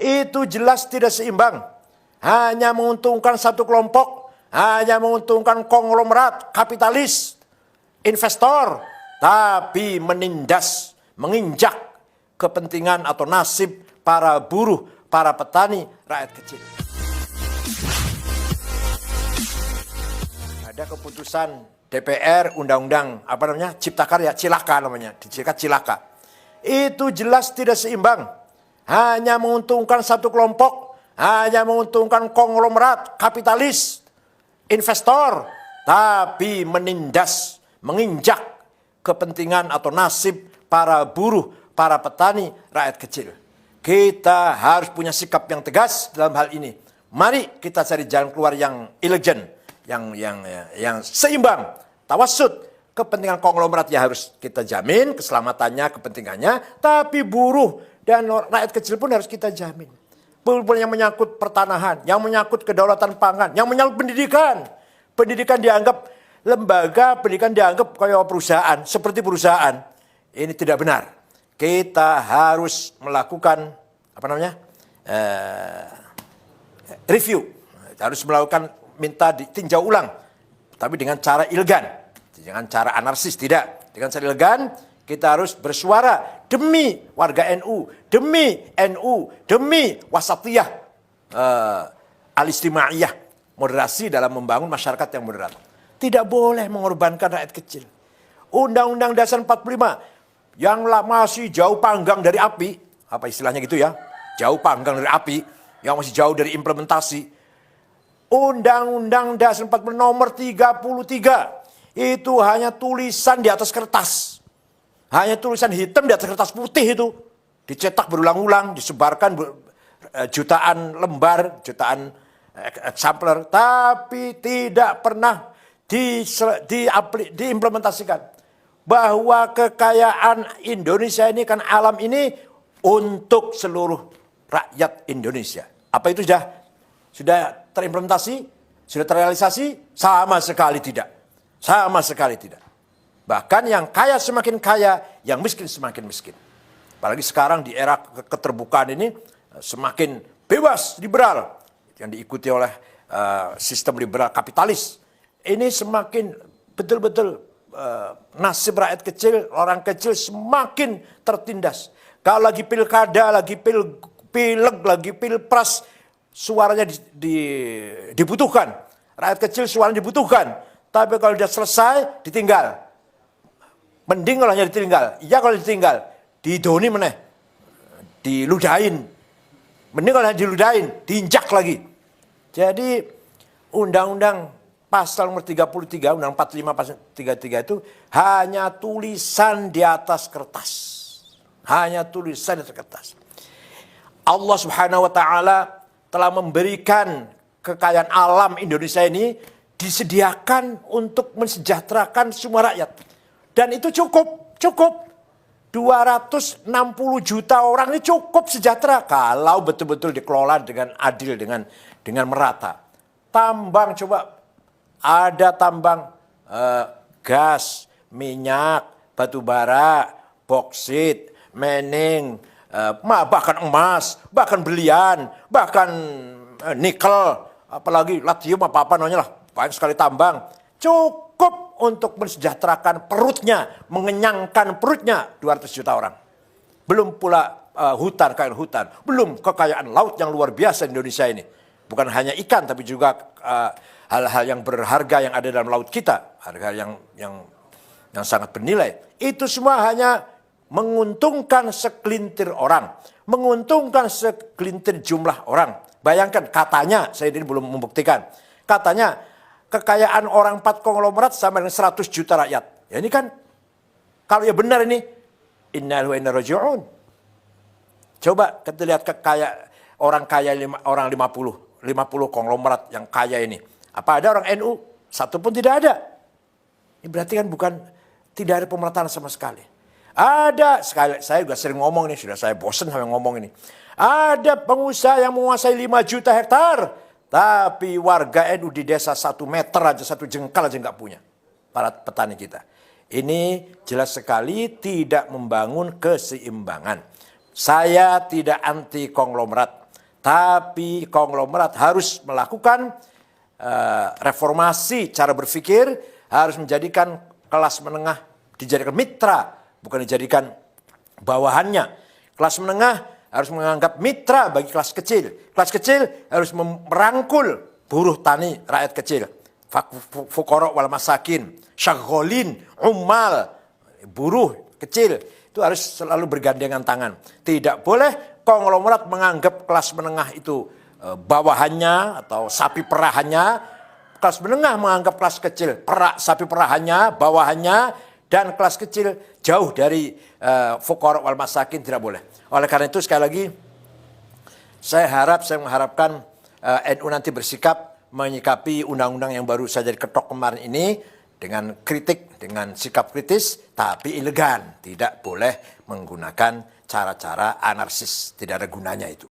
itu jelas tidak seimbang. Hanya menguntungkan satu kelompok, hanya menguntungkan konglomerat, kapitalis, investor, tapi menindas, menginjak kepentingan atau nasib para buruh, para petani, rakyat kecil. Ada keputusan DPR, undang-undang Cipta Karya, Cilaka namanya, disingkat Cilaka. Itu jelas tidak seimbang. Hanya menguntungkan satu kelompok, hanya menguntungkan konglomerat, kapitalis, investor, tapi menindas, menginjak kepentingan atau nasib para buruh, para petani, rakyat kecil. Kita harus punya sikap yang tegas dalam hal ini. Mari kita cari jalan keluar yang elegan, yang seimbang, tawassut. Kepentingan konglomerat ya harus kita jamin, keselamatannya, kepentingannya, tapi buruh dan rakyat kecil pun harus kita jamin. Yang menyangkut pertanahan, yang menyangkut kedaulatan pangan, yang menyangkut pendidikan. Pendidikan dianggap lembaga, pendidikan dianggap kayak perusahaan, seperti perusahaan. Ini tidak benar. Kita harus melakukan review, harus melakukan minta ditinjau ulang, tapi dengan cara elegan, dengan cara anarkis tidak, dengan cara elegan. Kita harus bersuara demi warga NU, demi NU, demi wasatiyah, al-istimaiyah, moderasi dalam membangun masyarakat yang moderat. Tidak boleh mengorbankan rakyat kecil. Undang-Undang Dasar 45 yang masih jauh panggang dari api, apa istilahnya gitu ya, jauh panggang dari api, yang masih jauh dari implementasi. Undang-Undang Dasar 45 nomor 33 itu hanya tulisan di atas kertas. Hanya tulisan hitam di atas kertas putih itu. Dicetak berulang-ulang, disebarkan jutaan lembar, jutaan eksemplar. Tapi tidak pernah diimplementasikan. Bahwa kekayaan Indonesia ini kan alam ini untuk seluruh rakyat Indonesia. Apa itu sudah terimplementasi? Sudah terrealisasi? Sama sekali tidak. Sama sekali tidak. Bahkan yang kaya semakin kaya, yang miskin semakin miskin. Apalagi sekarang di era keterbukaan ini semakin bebas, liberal. Yang diikuti oleh sistem liberal kapitalis. Ini semakin betul-betul nasib rakyat kecil, orang kecil semakin tertindas. Kalau lagi pilkada, lagi pileg, lagi pilpres, suaranya dibutuhkan. Rakyat kecil suaranya dibutuhkan. Tapi kalau sudah selesai, ditinggal. Mending kalau hanya ditinggal. Iya kalau ditinggal, didoni meneh, diludahin. Mending kalau hanya diludahin, diinjak lagi. Jadi undang-undang pasal nomor 33, undang 45 pasal 33 itu hanya tulisan di atas kertas. Hanya tulisan di atas kertas. Allah Subhanahu wa taala telah memberikan kekayaan alam Indonesia ini disediakan untuk mensejahterakan semua rakyat. Dan itu cukup. 260 juta orang ini cukup sejahtera kalau betul-betul dikelola dengan adil, dengan merata. Tambang coba, ada tambang gas, minyak, batu bara, boksit, mening, bahkan emas, bahkan berlian, bahkan nikel, apalagi lithium apa namanya lah, banyak sekali tambang. Cukup untuk mensejahterakan perutnya, mengenyangkan perutnya 200 juta orang. Belum pula kekayaan hutan, belum kekayaan laut yang luar biasa di Indonesia ini. Bukan hanya ikan, tapi juga hal-hal yang berharga yang ada dalam laut kita, harga yang sangat bernilai. Itu semua hanya menguntungkan segelintir orang, menguntungkan segelintir jumlah orang. Bayangkan, katanya, saya ini belum membuktikan, katanya kekayaan orang 4 konglomerat sama dengan 100 juta rakyat. Ya ini kan, kalau ya benar ini, innal wa inna raji'un. Coba kita lihat orang kaya orang 50 konglomerat yang kaya ini. Apa ada orang NU? Satu pun tidak ada. Ini berarti kan tidak ada pemerataan sama sekali. Ada, saya juga sering ngomong nih, sudah saya bosan sama ngomong ini. Ada pengusaha yang menguasai 5 juta hektar. Tapi warga NU di desa 1 meter aja, 1 jengkal aja nggak punya. Para petani kita. Ini jelas sekali tidak membangun keseimbangan. Saya tidak anti konglomerat. Tapi konglomerat harus melakukan reformasi cara berpikir, harus menjadikan kelas menengah dijadikan mitra, bukan dijadikan bawahannya. Kelas menengah harus menganggap mitra bagi kelas kecil. Kelas kecil harus merangkul buruh tani rakyat kecil. Fuqara wal masakin, syagholin, ummal, buruh kecil. Itu harus selalu bergandengan tangan. Tidak boleh konglomerat menganggap kelas menengah itu bawahannya atau sapi perahannya. Kelas menengah menganggap kelas kecil sapi perahannya, bawahannya, dan kelas kecil jauh dari fuqara wal masakin, tidak boleh. Oleh karena itu sekali lagi saya mengharapkan NU nanti bersikap menyikapi undang-undang yang baru saja diketok kemarin ini dengan kritik, dengan sikap kritis, tapi elegan. Tidak boleh menggunakan cara-cara anarkis, tidak ada gunanya itu.